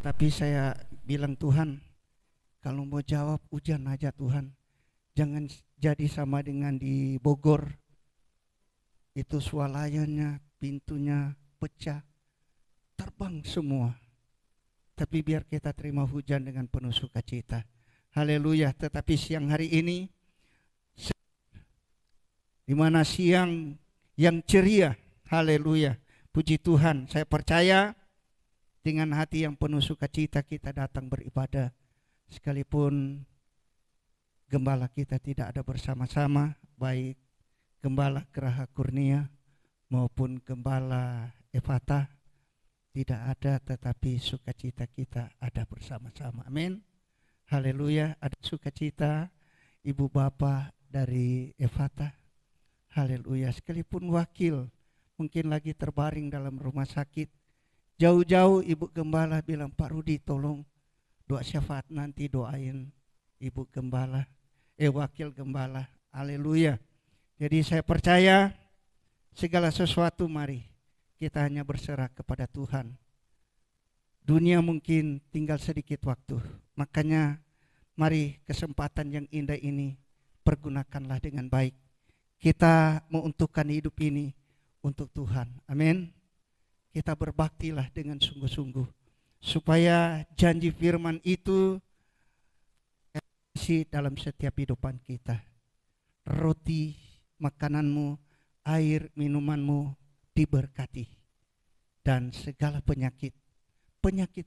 Tapi saya bilang, Tuhan, kalau mau jawab hujan aja Tuhan. Jangan jadi sama dengan di Bogor. Itu swalayannya, pintunya pecah, terbang semua. Tapi biar kita terima hujan dengan penuh sukacita. Haleluya. Tetapi siang hari ini, di mana siang yang ceria, haleluya, puji Tuhan. Saya percaya dengan hati yang penuh sukacita kita datang beribadah. Sekalipun gembala kita tidak ada bersama-sama, baik Gembala Geraha Kurnia maupun Gembala Efata tidak ada, tetapi sukacita kita ada bersama-sama. Amin. Haleluya. Ada sukacita ibu bapak dari Efata. Haleluya. Sekalipun wakil mungkin lagi terbaring dalam rumah sakit, jauh-jauh ibu gembala bilang, Pak Rudi tolong doa syafaat nanti, doain ibu gembala, wakil gembala. Haleluya. Jadi saya percaya segala sesuatu mari kita hanya berserah kepada Tuhan. Dunia mungkin tinggal sedikit waktu, makanya mari kesempatan yang indah ini pergunakanlah dengan baik. Kita menguntukkan hidup ini untuk Tuhan. Amin. Kita berbaktilah dengan sungguh-sungguh supaya janji firman itu isi dalam setiap kehidupan kita. Roti, makananmu, air, minumanmu diberkati, dan segala penyakit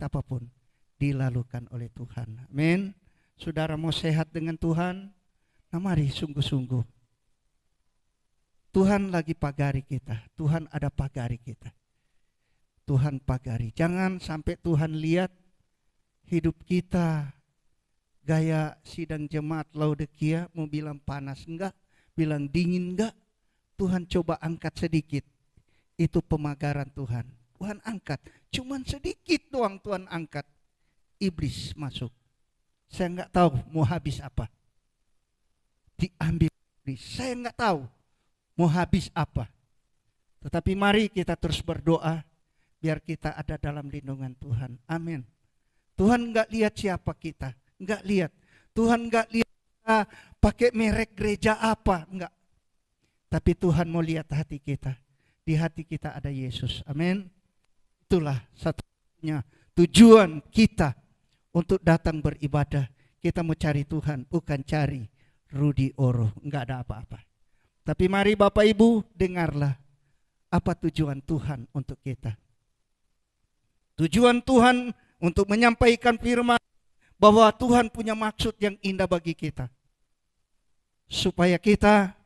apapun dilalukan oleh Tuhan. Amin. Saudara mau sehat dengan Tuhan? Nah mari sungguh-sungguh. Tuhan lagi pagari kita. Tuhan ada pagari kita. Tuhan pagari. Jangan sampai Tuhan lihat hidup kita gaya sidang jemaat Laodikia, mau bilang panas enggak, bilang dingin enggak. Tuhan coba angkat sedikit. Itu pemagaran Tuhan. Tuhan angkat. Cuman sedikit doang Tuhan angkat. Iblis masuk. Saya enggak tahu mau habis apa. Diambil iblis. Saya enggak tahu mau habis apa. Tetapi mari kita terus berdoa biar kita ada dalam lindungan Tuhan. Amin. Tuhan enggak lihat siapa kita. Enggak lihat. Tuhan enggak lihat kita pakai merek gereja apa. Enggak. Tapi Tuhan mau lihat hati kita. Di hati kita ada Yesus. Amin. Itulah satunya tujuan kita untuk datang beribadah. Kita mau cari Tuhan, bukan cari Rudi Oro. Enggak ada apa-apa. Tapi mari Bapak Ibu dengarlah apa tujuan Tuhan untuk kita. Tujuan Tuhan untuk menyampaikan firman bahwa Tuhan punya maksud yang indah bagi kita. Supaya kita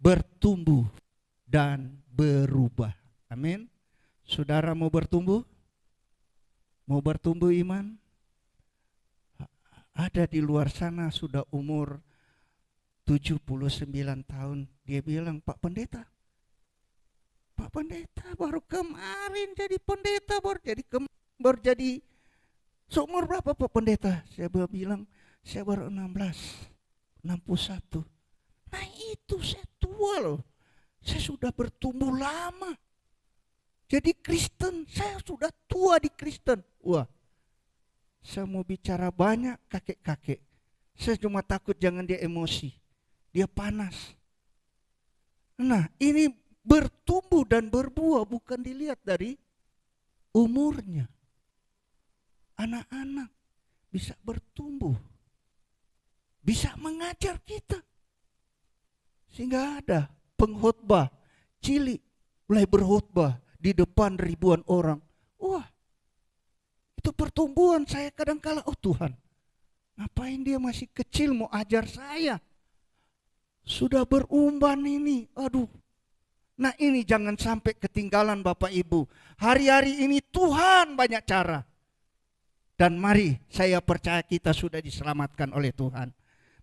bertumbuh dan berubah. Amin. Saudara mau bertumbuh? Mau bertumbuh iman? Ada di luar sana sudah umur 79 tahun. Dia bilang, Pak Pendeta baru kemarin jadi pendeta, baru jadi seumur berapa Pak Pendeta? Saya bilang, saya baru 61. Nah itu saya tua loh. Saya sudah bertumbuh lama. Jadi Kristen, saya sudah tua di Kristen. Wah, saya mau bicara banyak kakek-kakek. Saya cuma takut jangan dia emosi. Dia panas. Nah ini bertumbuh dan berbuah bukan dilihat dari umurnya. Anak-anak bisa bertumbuh. Bisa mengajar kita. Sehingga ada pengkhotbah cilik mulai berkhotbah di depan ribuan orang. Wah, itu pertumbuhan. Saya kadang-kala, oh Tuhan, ngapain dia masih kecil mau ajar saya? Sudah berumban ini, aduh. Nah ini jangan sampai ketinggalan Bapak Ibu. Hari-hari ini Tuhan banyak cara. Dan mari saya percaya kita sudah diselamatkan oleh Tuhan.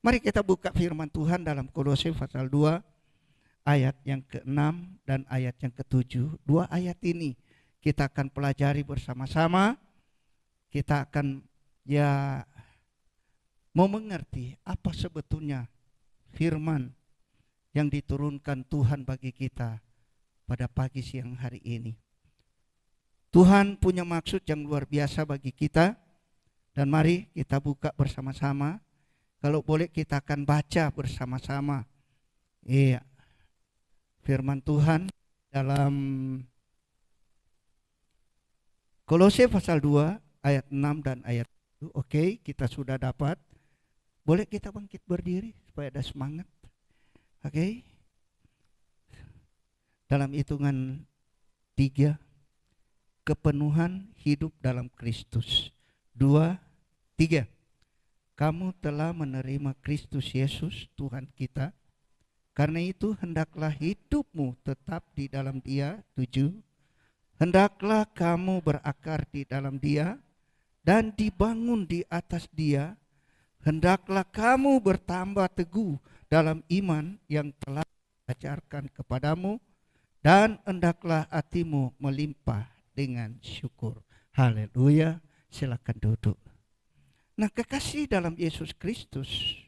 Mari kita buka firman Tuhan dalam Kolose pasal 2 ayat yang ke-6 dan ayat yang ke-7. Dua ayat ini kita akan pelajari bersama-sama. Kita akan mau mengerti apa sebetulnya firman yang diturunkan Tuhan bagi kita pada pagi siang hari ini. Tuhan punya maksud yang luar biasa bagi kita. Dan mari kita buka bersama-sama. Kalau boleh kita akan baca bersama-sama. Iya. Firman Tuhan dalam Kolose pasal 2 ayat 6 dan ayat 7. Oke, kita sudah dapat. Boleh kita bangkit berdiri supaya ada semangat. Oke. Dalam hitungan 3, kepenuhan hidup dalam Kristus. 2, 3. Kamu telah menerima Kristus Yesus Tuhan kita. Karena itu hendaklah hidupmu tetap di dalam Dia. 7. Hendaklah kamu berakar di dalam Dia dan dibangun di atas Dia. Hendaklah kamu bertambah teguh dalam iman yang telah diajarkan kepadamu, dan hendaklah hatimu melimpah dengan syukur. Haleluya. Silakan duduk. Nah, kekasih dalam Yesus Kristus,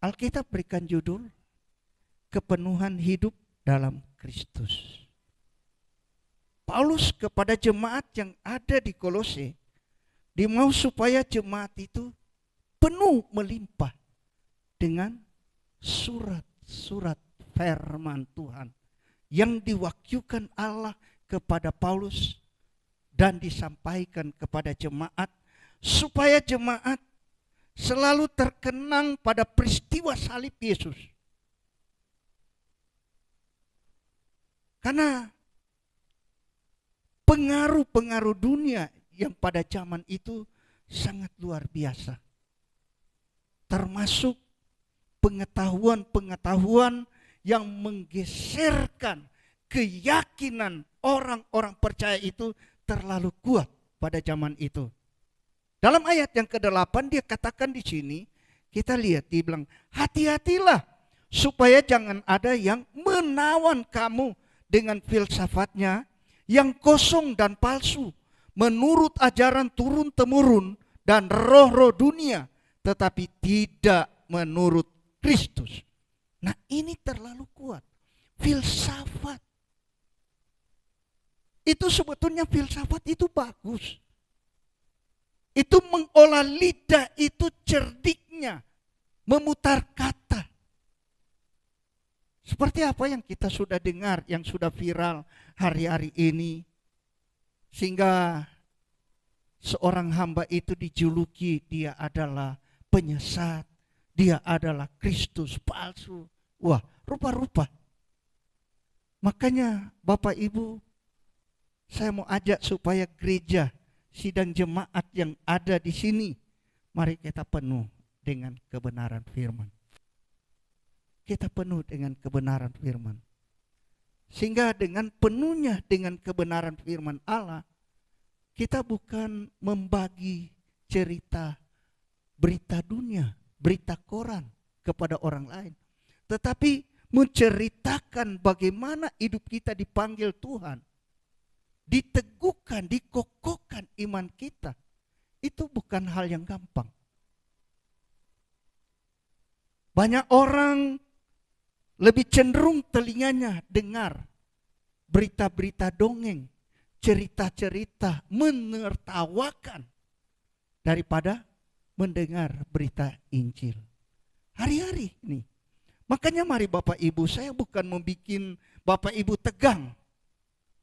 Alkitab berikan judul kepenuhan hidup dalam Kristus. Paulus kepada jemaat yang ada di Kolose, dia mau supaya jemaat itu penuh melimpah dengan surat-surat firman Tuhan yang diwakyukan Allah kepada Paulus dan disampaikan kepada jemaat, supaya jemaat selalu terkenang pada peristiwa salib Yesus. Karena pengaruh-pengaruh dunia yang pada zaman itu sangat luar biasa. Termasuk pengetahuan-pengetahuan yang menggeserkan keyakinan orang-orang percaya itu terlalu kuat pada zaman itu. Dalam ayat yang ke-8 dia katakan di sini, kita lihat dia bilang, hati-hatilah supaya jangan ada yang menawan kamu dengan filsafatnya yang kosong dan palsu, menurut ajaran turun-temurun dan roh-roh dunia, tetapi tidak menurut Kristus. Nah, ini terlalu kuat. Filsafat. Itu sebetulnya filsafat itu bagus. Itu mengolah lidah itu cerdiknya, memutar kata. Seperti apa yang kita sudah dengar, yang sudah viral hari-hari ini. Sehingga seorang hamba itu dijuluki dia adalah penyesat. Dia adalah Kristus palsu. Wah, rupa-rupa. Makanya Bapak Ibu, saya mau ajak supaya gereja, sidang jemaat yang ada di sini, mari kita penuh dengan kebenaran firman. Kita penuh dengan kebenaran firman. Sehingga dengan penuhnya dengan kebenaran firman Allah, kita bukan membagi cerita berita dunia, berita koran kepada orang lain, tetapi menceritakan bagaimana hidup kita dipanggil Tuhan, diteguhkan, dikokohkan iman kita. Itu bukan hal yang gampang. Banyak orang lebih cenderung telinganya dengar berita-berita dongeng, cerita-cerita menertawakan daripada mendengar berita Injil. Hari-hari ini. Makanya mari Bapak Ibu, saya bukan membuat Bapak Ibu tegang.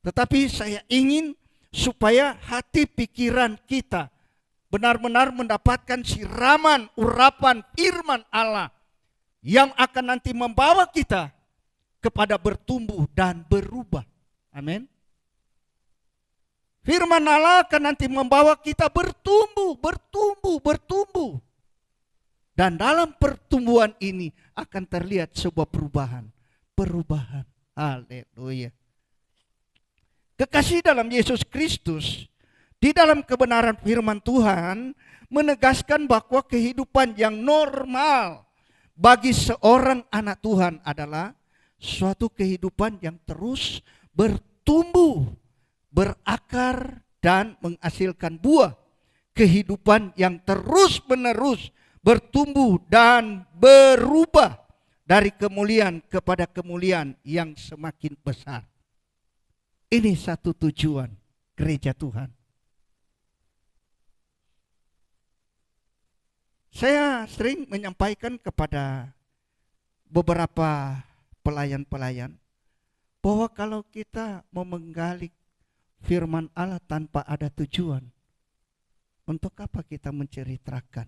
Tetapi saya ingin supaya hati pikiran kita benar-benar mendapatkan siraman, urapan firman Allah yang akan nanti membawa kita kepada bertumbuh dan berubah. Amin. Firman Allah akan nanti membawa kita bertumbuh. Dan dalam pertumbuhan ini akan terlihat sebuah perubahan. Haleluya. Kekasih dalam Yesus Kristus, di dalam kebenaran firman Tuhan menegaskan bahwa kehidupan yang normal bagi seorang anak Tuhan adalah suatu kehidupan yang terus bertumbuh, berakar dan menghasilkan buah. Kehidupan yang terus-menerus bertumbuh dan berubah dari kemuliaan kepada kemuliaan yang semakin besar. Ini satu tujuan gereja Tuhan. Saya sering menyampaikan kepada beberapa pelayan-pelayan bahwa kalau kita mau menggali firman Allah tanpa ada tujuan, untuk apa kita menceritakan?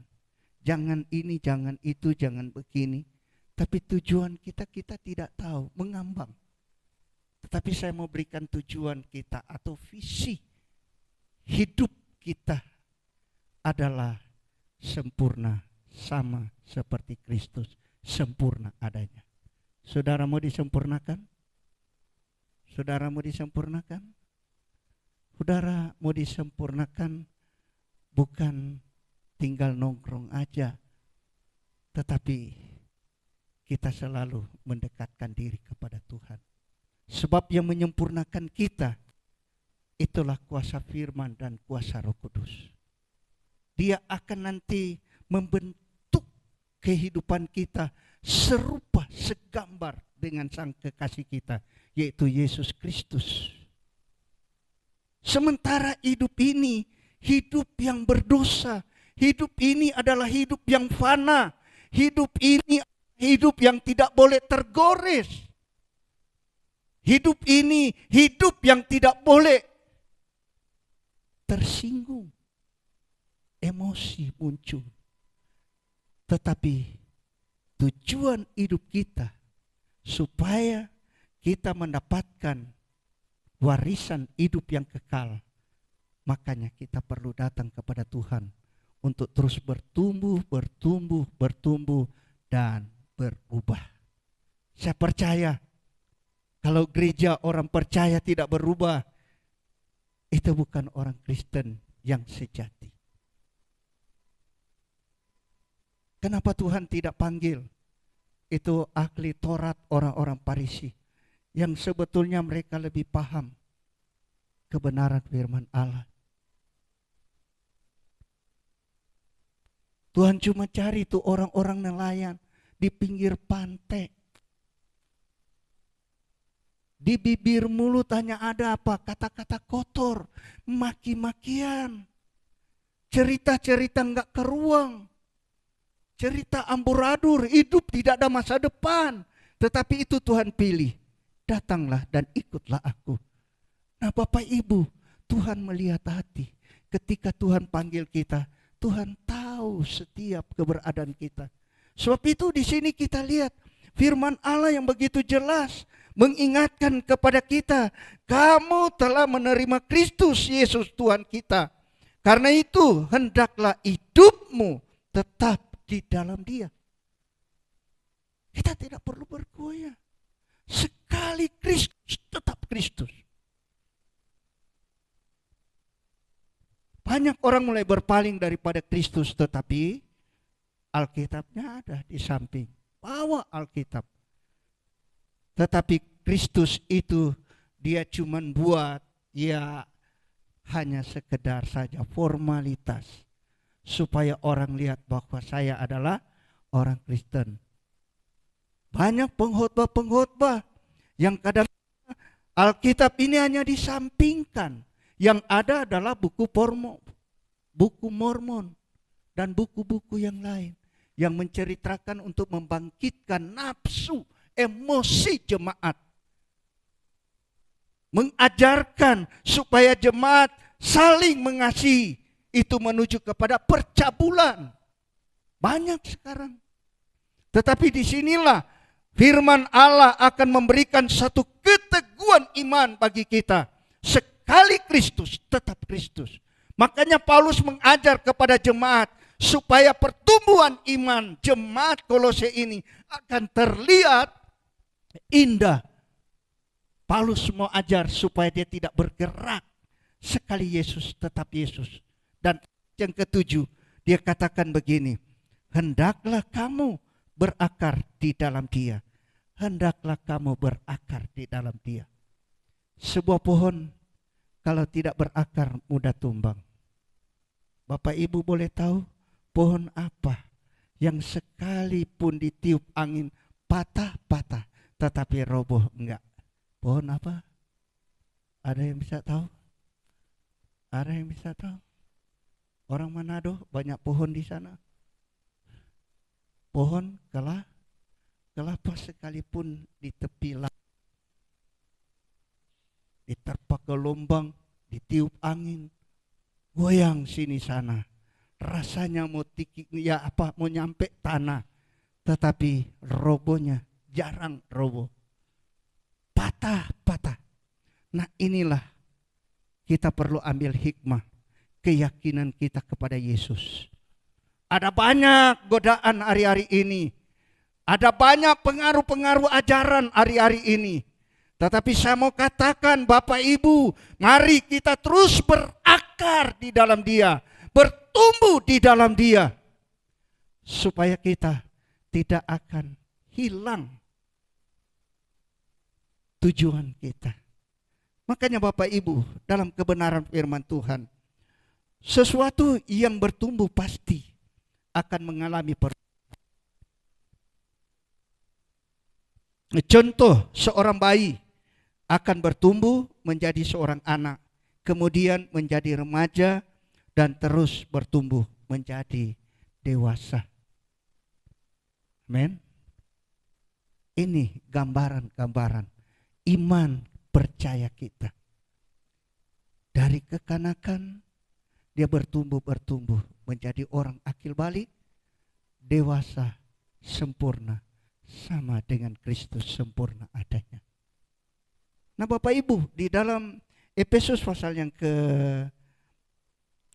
Jangan ini, jangan itu, jangan begini. Tapi tujuan kita tidak tahu, mengambang. Tetapi saya mau berikan tujuan kita atau visi hidup kita adalah sempurna sama seperti Kristus sempurna adanya. Saudara mau disempurnakan? Saudara mau disempurnakan? Saudara mau disempurnakan bukan tinggal nongkrong aja, tetapi kita selalu mendekatkan diri kepada Tuhan. Sebab yang menyempurnakan kita itulah kuasa firman dan kuasa Roh Kudus. Dia akan nanti membentuk kehidupan kita serupa, segambar dengan sang kekasih kita, yaitu Yesus Kristus. Sementara hidup ini, hidup yang berdosa, hidup ini adalah hidup yang fana, hidup ini hidup yang tidak boleh tergores. Hidup ini hidup yang tidak boleh tersinggung. Emosi muncul. Tetapi tujuan hidup kita supaya kita mendapatkan warisan hidup yang kekal. Makanya kita perlu datang kepada Tuhan untuk terus bertumbuh, dan berubah. Saya percaya kalau gereja orang percaya tidak berubah, itu bukan orang Kristen yang sejati. Kenapa Tuhan tidak panggil itu ahli Taurat, orang-orang Farisi yang sebetulnya mereka lebih paham kebenaran firman Allah? Tuhan cuma cari tuh orang-orang nelayan di pinggir pantai. Di bibir mulut hanya ada apa? Kata-kata kotor, maki-makian, cerita-cerita enggak keruang, cerita amburadur, hidup tidak ada masa depan. Tetapi itu Tuhan pilih. Datanglah dan ikutlah aku. Nah Bapak Ibu, Tuhan melihat hati. Ketika Tuhan panggil kita, Tuhan tahu setiap keberadaan kita. Sebab itu di sini kita lihat firman Allah yang begitu jelas mengingatkan kepada kita, kamu telah menerima Kristus Yesus Tuhan kita. Karena itu hendaklah hidupmu tetap di dalam Dia. Kita tidak perlu bergoyah. Sekali Kristus, tetap Kristus. Banyak orang mulai berpaling daripada Kristus, tetapi Alkitabnya ada di samping. Bawa Alkitab. Tetapi Kristus itu dia cuman buat ya hanya sekedar saja formalitas. Supaya orang lihat bahwa saya adalah orang Kristen. Banyak pengkhotbah-pengkhotbah yang kadang Alkitab ini hanya disampingkan. Yang ada adalah buku Mormon dan buku-buku yang lain yang menceritakan untuk membangkitkan nafsu, emosi jemaat. Mengajarkan supaya jemaat saling mengasihi. Itu menuju kepada percabulan. Banyak sekarang. Tetapi disinilah firman Allah akan memberikan satu keteguhan iman bagi kita. Sekali Kristus, tetap Kristus. Makanya Paulus mengajar kepada jemaat supaya pertumbuhan iman jemaat Kolose ini akan terlihat indah. Paulus mau ajar supaya dia tidak bergerak. Sekali Yesus, tetap Yesus. Dan yang ketujuh, dia katakan begini, hendaklah kamu berakar di dalam Dia. Hendaklah kamu berakar di dalam Dia. Sebuah pohon kalau tidak berakar mudah tumbang. Bapak Ibu boleh tahu pohon apa yang sekalipun ditiup angin patah-patah tetapi roboh enggak? Pohon apa? Ada yang bisa tahu? Ada yang bisa tahu? Orang Manado banyak pohon di sana. Pohon kelapa sekalipun di tepi laut, diterpa gelombang, ditiup angin, goyang sini sana. Rasanya mau mau nyampe tanah, tetapi robohnya jarang roboh. Patah. Nah, inilah kita perlu ambil hikmah, keyakinan kita kepada Yesus. Ada banyak godaan hari-hari ini. Ada banyak pengaruh-pengaruh ajaran hari-hari ini. Tetapi saya mau katakan Bapak Ibu, mari kita terus berakar di dalam Dia, bertumbuh di dalam Dia, supaya kita tidak akan hilang tujuan kita. Makanya Bapak Ibu, dalam kebenaran firman Tuhan, sesuatu yang bertumbuh pasti akan mengalami perubahan. Contoh, seorang bayi akan bertumbuh menjadi seorang anak, kemudian menjadi remaja, dan terus bertumbuh menjadi dewasa. Amin. Ini gambaran-gambaran iman percaya kita. Dari kekanakan dia bertumbuh menjadi orang akil balik, dewasa, sempurna, sama dengan Kristus sempurna adanya. Nah Bapak Ibu, di dalam Efesus pasal 4,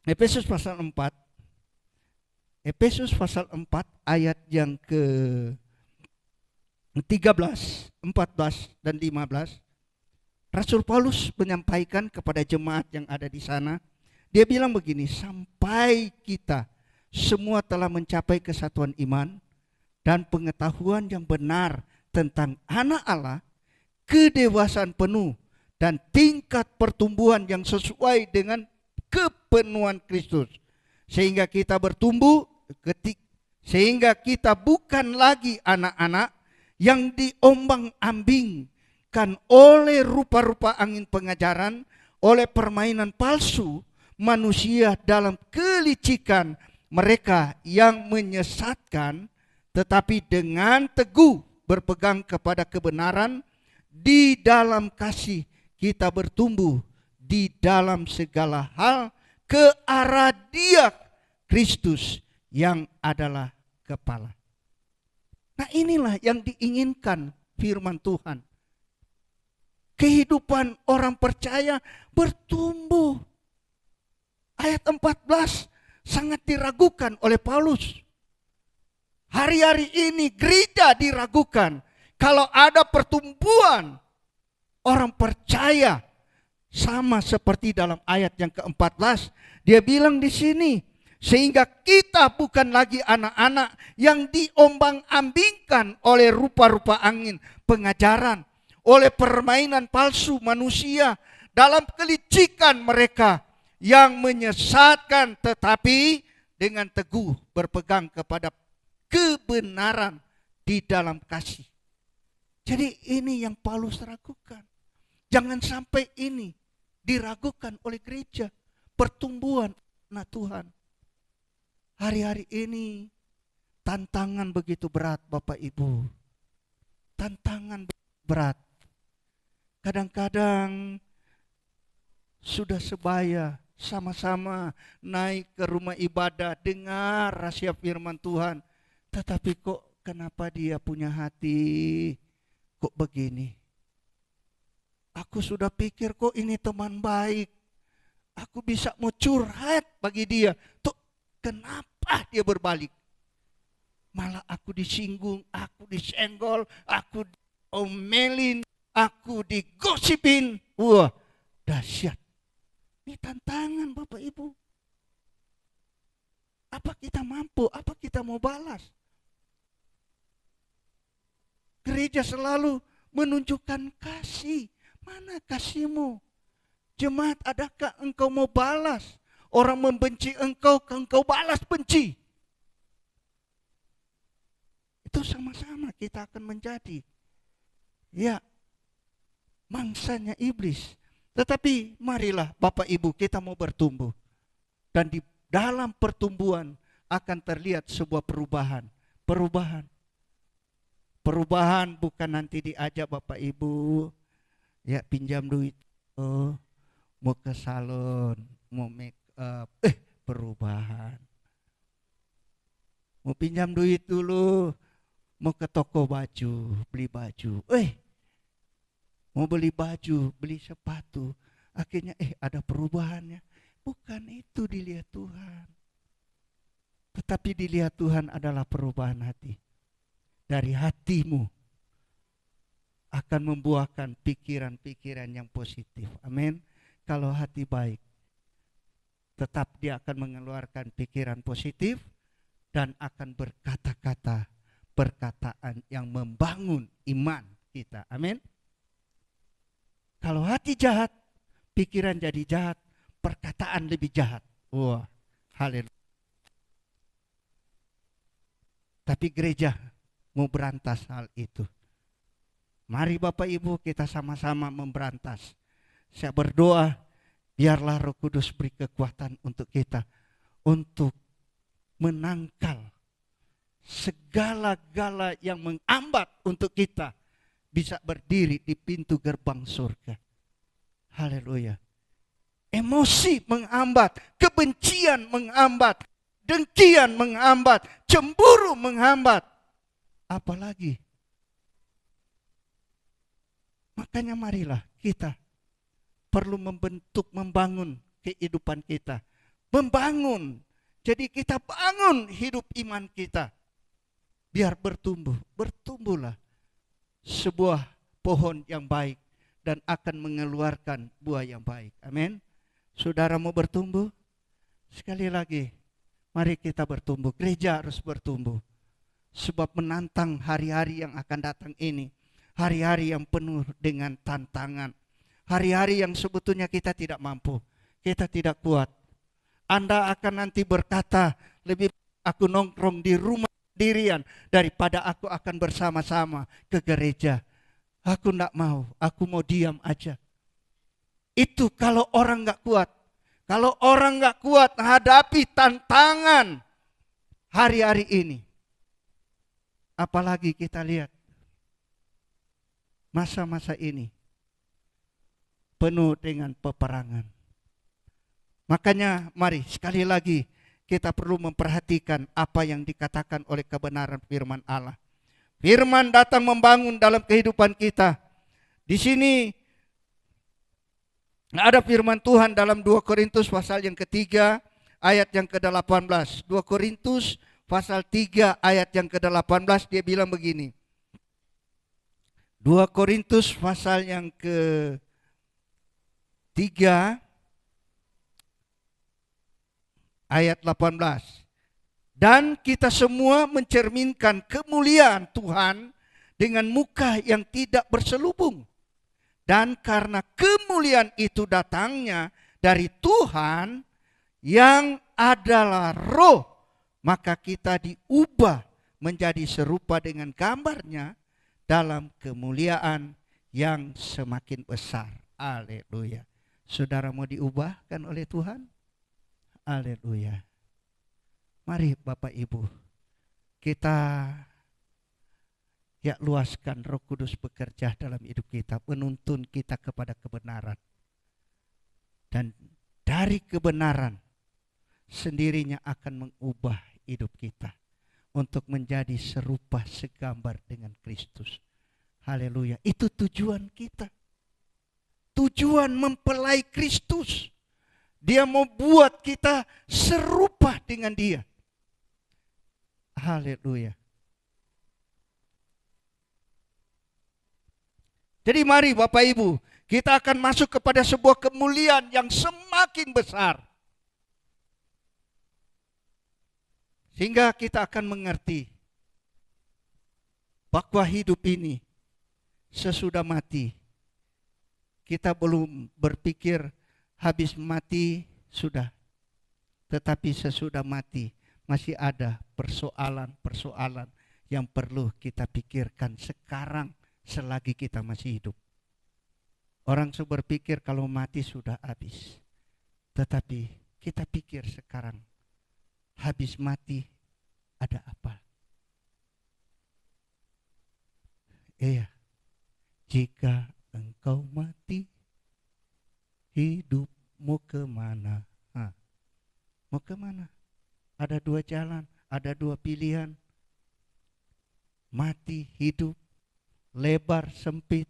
Efesus pasal 4 ayat yang ke 13, 14 dan 15, Rasul Paulus menyampaikan kepada jemaat yang ada di sana. Dia bilang begini, sampai kita semua telah mencapai kesatuan iman dan pengetahuan yang benar tentang anak Allah, kedewasaan penuh dan tingkat pertumbuhan yang sesuai dengan kepenuhan Kristus, sehingga kita bertumbuh, sehingga kita bukan lagi anak-anak yang diombang-ambingkan oleh rupa-rupa angin pengajaran, oleh permainan palsu manusia dalam kelicikan mereka yang menyesatkan, tetapi dengan teguh berpegang kepada kebenaran, di dalam kasih kita bertumbuh di dalam segala hal ke arah Dia, Kristus yang adalah kepala. Nah inilah yang diinginkan firman Tuhan. Kehidupan orang percaya bertumbuh. Ayat 14 sangat diragukan oleh Paulus. Hari-hari ini gereja diragukan. Kalau ada pertumbuhan orang percaya, sama seperti dalam ayat yang ke-14, dia bilang di sini, sehingga kita bukan lagi anak-anak yang diombang-ambingkan oleh rupa-rupa angin pengajaran, oleh permainan palsu manusia dalam kelicikan mereka yang menyesatkan, tetapi dengan teguh berpegang kepada kebenaran di dalam kasih. Jadi ini yang Paulus ragukan. Jangan sampai ini diragukan oleh gereja, pertumbuhan anak Tuhan. Hari-hari ini tantangan begitu berat Bapak Ibu. Tantangan berat. Kadang-kadang sudah sebaya sama-sama naik ke rumah ibadah, dengar rahasia firman Tuhan. Tetapi kok kenapa dia punya hati kok begini? Aku sudah pikir kok ini teman baik. Aku bisa mau curhat bagi dia. Tuh kenapa dia berbalik? Malah aku disinggung, aku disenggol, aku diomelin, aku digosipin. Wah, dahsyat. Ini tantangan Bapak Ibu. Apa kita mampu? Apa kita mau balas? Gereja selalu menunjukkan kasih. Mana kasihmu? Jemaat, adakah engkau mau balas? Orang membenci engkau balas benci. Itu sama-sama kita akan menjadi, ya, mangsanya iblis. Tetapi marilah Bapak Ibu kita mau bertumbuh. Dan di dalam pertumbuhan akan terlihat sebuah perubahan. Perubahan. Perubahan bukan nanti diajak Bapak Ibu, ya pinjam duit, oh, mau ke salon, mau make up, perubahan. Mau pinjam duit dulu, mau ke toko baju, beli baju, mau beli baju, beli sepatu, akhirnya ada perubahannya. Bukan itu dilihat Tuhan. Tetapi dilihat Tuhan adalah perubahan hati. Dari hatimu akan membuahkan pikiran-pikiran yang positif. Amin. Kalau hati baik, tetap dia akan mengeluarkan pikiran positif dan akan berkata-kata perkataan yang membangun iman kita. Amin. Kalau hati jahat, pikiran jadi jahat, perkataan lebih jahat. Wah, haleluya. Tapi gereja mau berantas hal itu. Mari Bapak Ibu kita sama-sama memberantas. Saya berdoa biarlah Roh Kudus beri kekuatan untuk kita untuk menangkal segala-gala yang menghambat untuk kita bisa berdiri di pintu gerbang surga. Haleluya. Emosi menghambat, kebencian menghambat, dengkian menghambat, cemburu menghambat. Apalagi. Makanya marilah kita perlu membangun kehidupan kita. Membangun. Jadi kita bangun hidup iman kita. Biar bertumbuh. Bertumbuhlah sebuah pohon yang baik dan akan mengeluarkan buah yang baik. Amin. Saudara mau bertumbuh? Sekali lagi, mari kita bertumbuh. Gereja harus bertumbuh. Sebab menantang hari-hari yang akan datang ini. Hari-hari yang penuh dengan tantangan. Hari-hari yang sebetulnya kita tidak mampu. Kita tidak kuat. Anda akan nanti berkata, lebih aku nongkrong di rumah sendirian daripada aku akan bersama-sama ke gereja. Aku tidak mau, aku mau diam aja. Itu kalau orang nggak kuat. Kalau orang nggak kuat hadapi tantangan hari-hari ini. Apalagi kita lihat masa-masa ini penuh dengan peperangan. Makanya mari sekali lagi kita perlu memperhatikan apa yang dikatakan oleh kebenaran firman Allah. Firman datang membangun dalam kehidupan kita. Di sini ada firman Tuhan dalam 2 Korintus pasal yang ketiga ayat yang ke-18. 2 Korintus pasal 3 ayat yang ke-18 dia bilang begini. 2 Korintus pasal yang ke-3 ayat 18. Dan kita semua mencerminkan kemuliaan Tuhan dengan muka yang tidak berselubung. Dan karena kemuliaan itu datangnya dari Tuhan yang adalah Roh, maka kita diubah menjadi serupa dengan gambarnya dalam kemuliaan yang semakin besar. Haleluya. Saudara mau diubahkan oleh Tuhan? Haleluya. Mari Bapak Ibu, kita luaskan Roh Kudus bekerja dalam hidup kita, menuntun kita kepada kebenaran. Dan dari kebenaran sendirinya akan mengubah hidup kita untuk menjadi serupa segambar dengan Kristus. Haleluya. Itu tujuan kita. Tujuan mempelai Kristus. Dia mau buat kita serupa dengan Dia. Haleluya. Jadi mari Bapak Ibu, kita akan masuk kepada sebuah kemuliaan yang semakin besar. Sehingga kita akan mengerti bahwa hidup ini sesudah mati. Kita belum berpikir habis mati sudah. Tetapi sesudah mati masih ada persoalan-persoalan yang perlu kita pikirkan sekarang selagi kita masih hidup. Orang berpikir kalau mati sudah habis. Tetapi kita pikir sekarang, habis mati ada apa? Iya, jika engkau mati, hidupmu kemana? Mau kemana? Ada dua jalan, ada dua pilihan. Mati, hidup, lebar, sempit.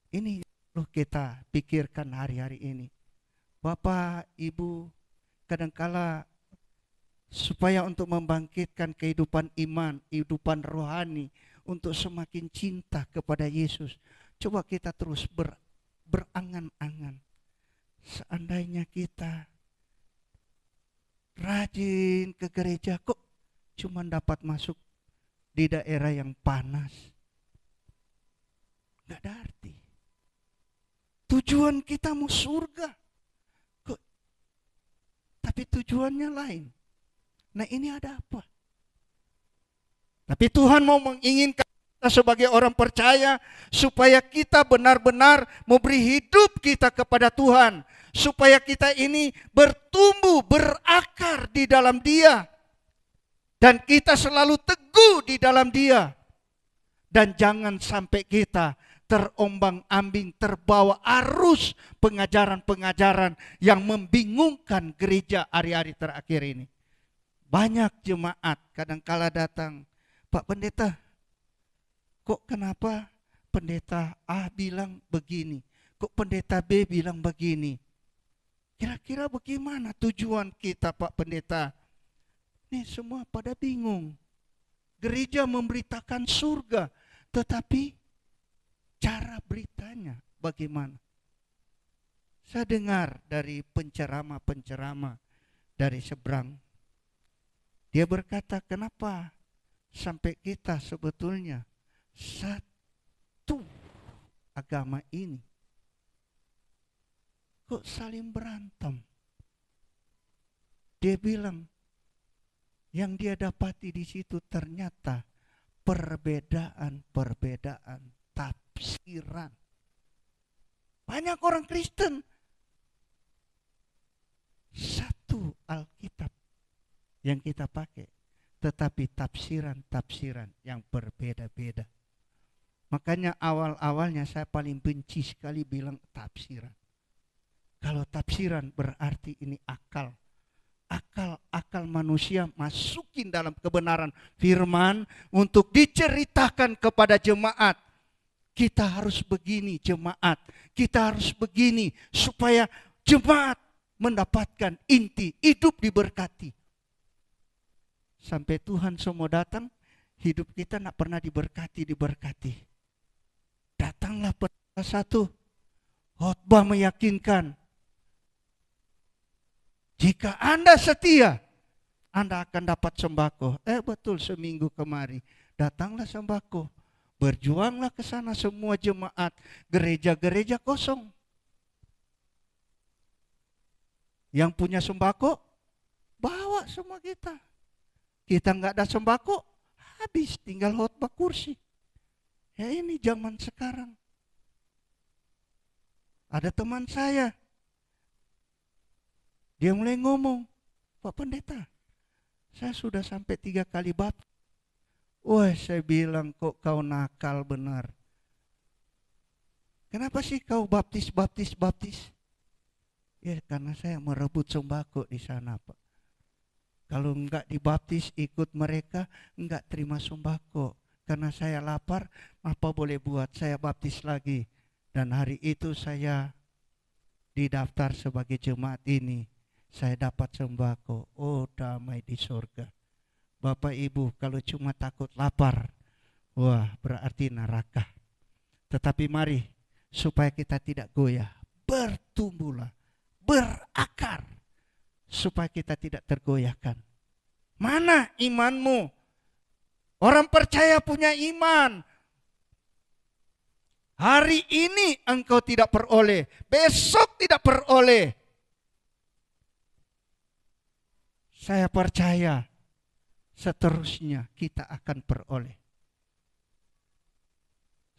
Ini loh kita pikirkan hari-hari ini. Bapak, Ibu, kadangkala supaya untuk membangkitkan kehidupan iman, kehidupan rohani, untuk semakin cinta kepada Yesus. Coba kita terus berangan-angan. Seandainya kita rajin ke gereja, kok cuma dapat masuk di daerah yang panas. Gak ada arti. Tujuan kita mau surga. Tapi tujuannya lain. Nah, ini ada apa? Tapi Tuhan mau menginginkan kita sebagai orang percaya supaya kita benar-benar memberi hidup kita kepada Tuhan, supaya kita ini bertumbuh, berakar di dalam Dia, dan kita selalu teguh di dalam Dia. Dan jangan sampai kita terombang-ambing, terbawa arus pengajaran-pengajaran yang membingungkan gereja hari-hari terakhir ini. Banyak jemaat kadangkala datang, Pak Pendeta, kok kenapa pendeta A bilang begini, kok pendeta B bilang begini? Kira-kira bagaimana tujuan kita, Pak Pendeta? Ini semua pada bingung. Gereja memberitakan surga, tetapi cara beritanya bagaimana? Saya dengar dari penceramah-penceramah dari seberang. Dia berkata, kenapa sampai kita sebetulnya satu agama ini kok saling berantem? Dia bilang, yang dia dapati di situ ternyata perbedaan-perbedaan tafsiran. Banyak orang Kristen satu Alkitab yang kita pakai, tetapi tafsiran-tafsiran yang berbeda-beda. Makanya awal-awalnya saya paling benci sekali bilang tafsiran. Kalau tafsiran berarti ini akal manusia masukin dalam kebenaran firman untuk diceritakan kepada jemaat. Kita harus begini jemaat, kita harus begini supaya jemaat mendapatkan inti hidup diberkati. Sampai Tuhan semua datang, hidup kita tidak pernah diberkati. Datanglah pada satu khotbah meyakinkan, jika Anda setia, Anda akan dapat sembako. Betul, seminggu kemari datanglah sembako. Berjuanglah ke sana semua jemaat, gereja-gereja kosong. Yang punya sembako, bawa semua kita. Kita nggak ada sembako, habis tinggal khotbah kursi. Ya ini zaman sekarang. Ada teman saya, dia mulai ngomong, Pak Pendeta, saya sudah sampai 3 kali baptis. Wah, saya bilang, kok kau nakal benar. Kenapa sih kau baptis? Ya karena saya merebut sembako di sana, Pak. Kalau enggak dibaptis ikut mereka, enggak terima sembako. Karena saya lapar, apa boleh buat, saya baptis lagi. Dan hari itu saya didaftar sebagai jemaat ini. Saya dapat sembako. Oh, damai di surga. Bapak Ibu, kalau cuma takut lapar, wah berarti neraka. Tetapi mari, supaya kita tidak goyah, bertumbuhlah, berakar, supaya kita tidak tergoyahkan. Mana imanmu? Orang percaya punya iman. Hari ini engkau tidak peroleh, besok tidak peroleh. Saya percaya seterusnya kita akan peroleh.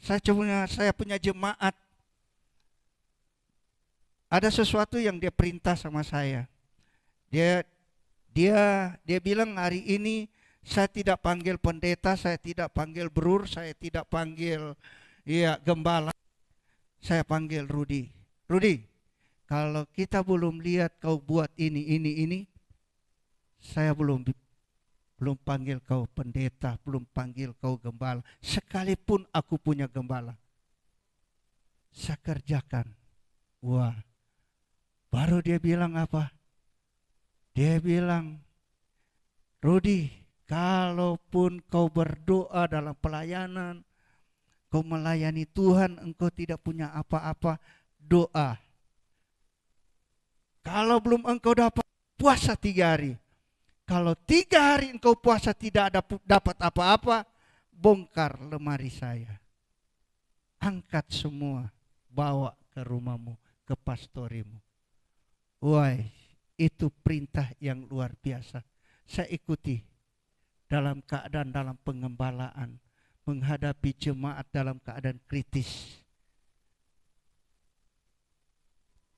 Saya punya jemaat Ada sesuatu yang dia perintah sama saya. Dia bilang hari ini saya tidak panggil pendeta, saya tidak panggil brur, saya tidak panggil gembala, saya panggil Rudi. Rudi, kalau kita belum lihat kau buat ini, saya belum panggil kau pendeta, belum panggil kau gembala. Sekalipun aku punya gembala, saya kerjakan. Wah, baru dia bilang apa? Dia bilang, Rudi, kalaupun kau berdoa dalam pelayanan, kau melayani Tuhan, engkau tidak punya apa-apa, doa. Kalau belum engkau dapat, puasa 3 hari. Kalau 3 hari engkau puasa tidak dapat apa-apa, bongkar lemari saya. Angkat semua, bawa ke rumahmu, ke pastorimu. Wah, itu perintah yang luar biasa. Saya ikuti dalam keadaan dalam pengembalaan, menghadapi jemaat dalam keadaan kritis.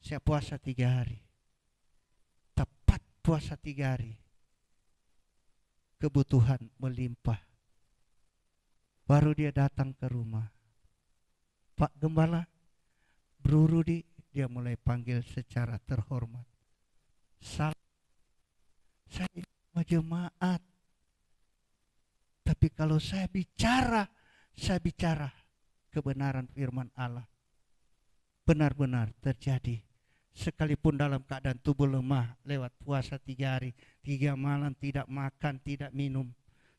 Saya puasa 3 hari. Tepat puasa 3 hari. Kebutuhan melimpah. Baru dia datang ke rumah. Pak Gembala, Bro Rudi, dia mulai panggil secara terhormat. Saya jemaat. Tapi kalau saya bicara kebenaran firman Allah. Benar-benar terjadi. Sekalipun dalam keadaan tubuh lemah, lewat puasa 3 hari, 3 malam tidak makan, tidak minum.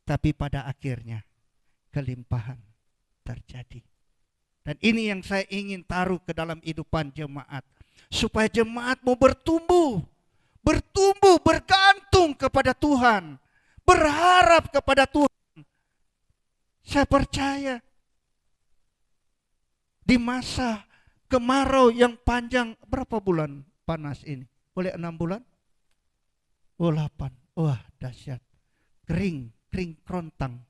Tapi pada akhirnya kelimpahan terjadi. Dan ini yang saya ingin taruh ke dalam kehidupan jemaat. Supaya jemaat mau bertumbuh, bergantung kepada Tuhan, berharap kepada Tuhan. Saya percaya di masa kemarau yang panjang, berapa bulan panas ini? Boleh 6 bulan? Oh 8, wah dahsyat. Kering kerontang.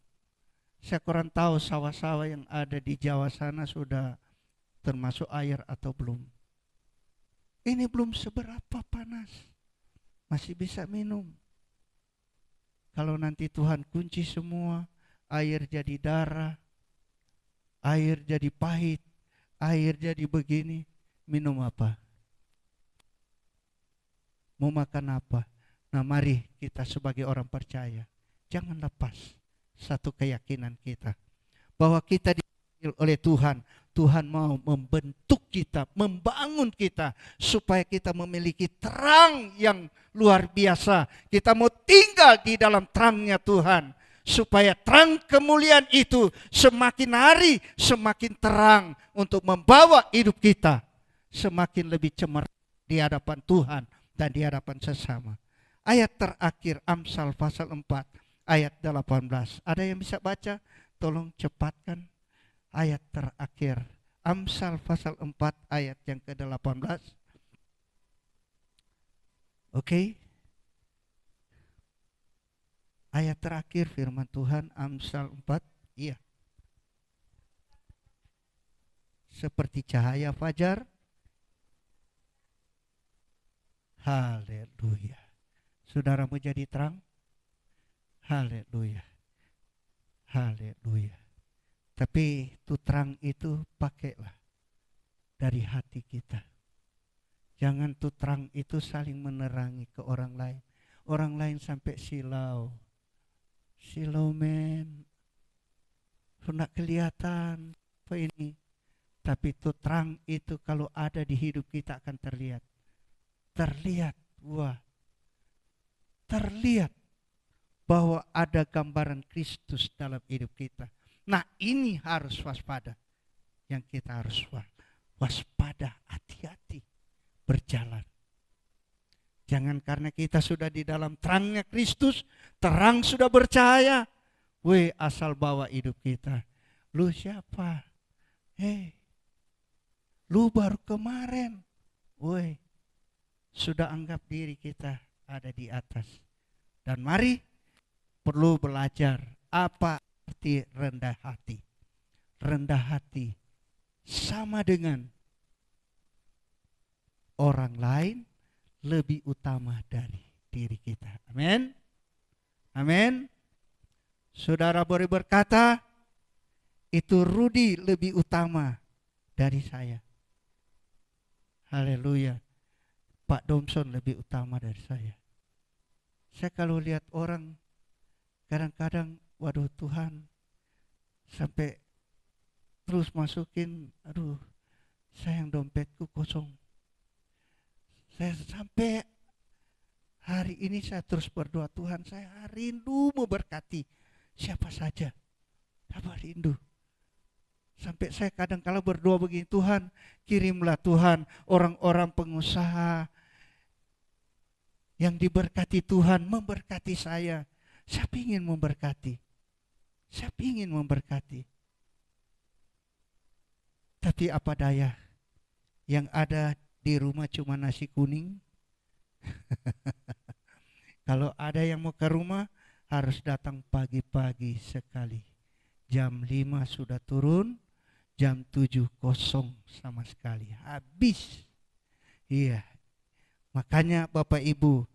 Saya kurang tahu sawah-sawah yang ada di Jawa sana sudah termasuk air atau belum. Ini belum seberapa panas. Masih bisa minum. Kalau nanti Tuhan kunci semua, air jadi darah, air jadi pahit, air jadi begini, minum apa? Mau makan apa? Nah mari kita sebagai orang percaya, jangan lepas satu keyakinan kita. Bahwa kita dipanggil oleh Tuhan. Tuhan mau membentuk kita, membangun kita, supaya kita memiliki terang yang luar biasa. Kita mau tinggal di dalam terangnya Tuhan. Supaya terang kemuliaan itu semakin hari semakin terang untuk membawa hidup kita semakin lebih cemerlang di hadapan Tuhan dan di hadapan sesama. Ayat terakhir Amsal pasal 4 ayat 18. Ada yang bisa baca? Tolong cepatkan. Ayat terakhir Amsal pasal 4 ayat yang ke-18. Oke. Ayat terakhir firman Tuhan Amsal 4. Iya. Seperti cahaya fajar. Haleluya. Saudara mau jadi terang? Haleluya. Haleluya. Tapi itu terang itu pakailah dari hati kita. Jangan tuh terang itu saling menerangi ke orang lain. Orang lain sampai silau. Silau men. Sudah kelihatan apa ini. Tapi itu terang itu kalau ada di hidup kita akan terlihat. Terlihat. Wah. Terlihat bahwa ada gambaran Kristus dalam hidup kita. Nah ini harus waspada. Yang kita harus waspada, hati-hati berjalan. Jangan karena kita sudah di dalam terangnya Kristus, terang sudah bercahaya. Weh asal bawa hidup kita. Lu siapa? Hei, lu baru kemarin. Weh, sudah anggap diri kita ada di atas. Dan mari perlu belajar apa arti rendah hati. Rendah hati sama dengan orang lain lebih utama dari diri kita. Amin. Amin. Saudara boleh berkata, itu Rudi lebih utama dari saya. Haleluya. Pak Domson lebih utama dari saya. Saya kalau lihat orang, kadang-kadang, waduh Tuhan, sampai terus masukin, aduh, sayang dompetku kosong. Saya sampai hari ini saya terus berdoa, Tuhan saya rindu memberkati siapa saja. Apa rindu. Sampai saya kadang kala berdoa begini, Tuhan kirimlah Tuhan orang-orang pengusaha yang diberkati Tuhan, memberkati saya. Saya ingin memberkati. Saya ingin memberkati. Tapi apa daya, yang ada di rumah cuma nasi kuning. Kalau ada yang mau ke rumah, harus datang pagi-pagi sekali. Jam 5 sudah turun, jam 7 kosong sama sekali. Habis. Iya. Makanya Bapak Ibu,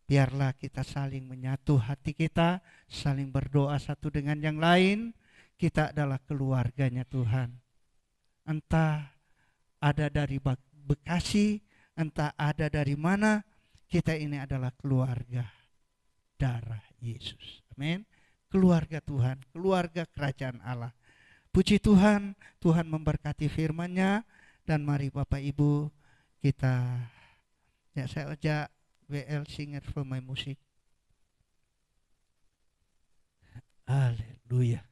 biarlah kita saling menyatu hati kita, saling berdoa satu dengan yang lain. Kita adalah keluarganya Tuhan. Entah ada dari Bekasi, entah ada dari mana, kita ini adalah keluarga darah Yesus. Amin. Keluarga Tuhan, keluarga kerajaan Allah. Puji Tuhan, Tuhan memberkati firman-Nya, dan mari Bapak Ibu kita, ya saya ajak WL singer for my music. Haleluya.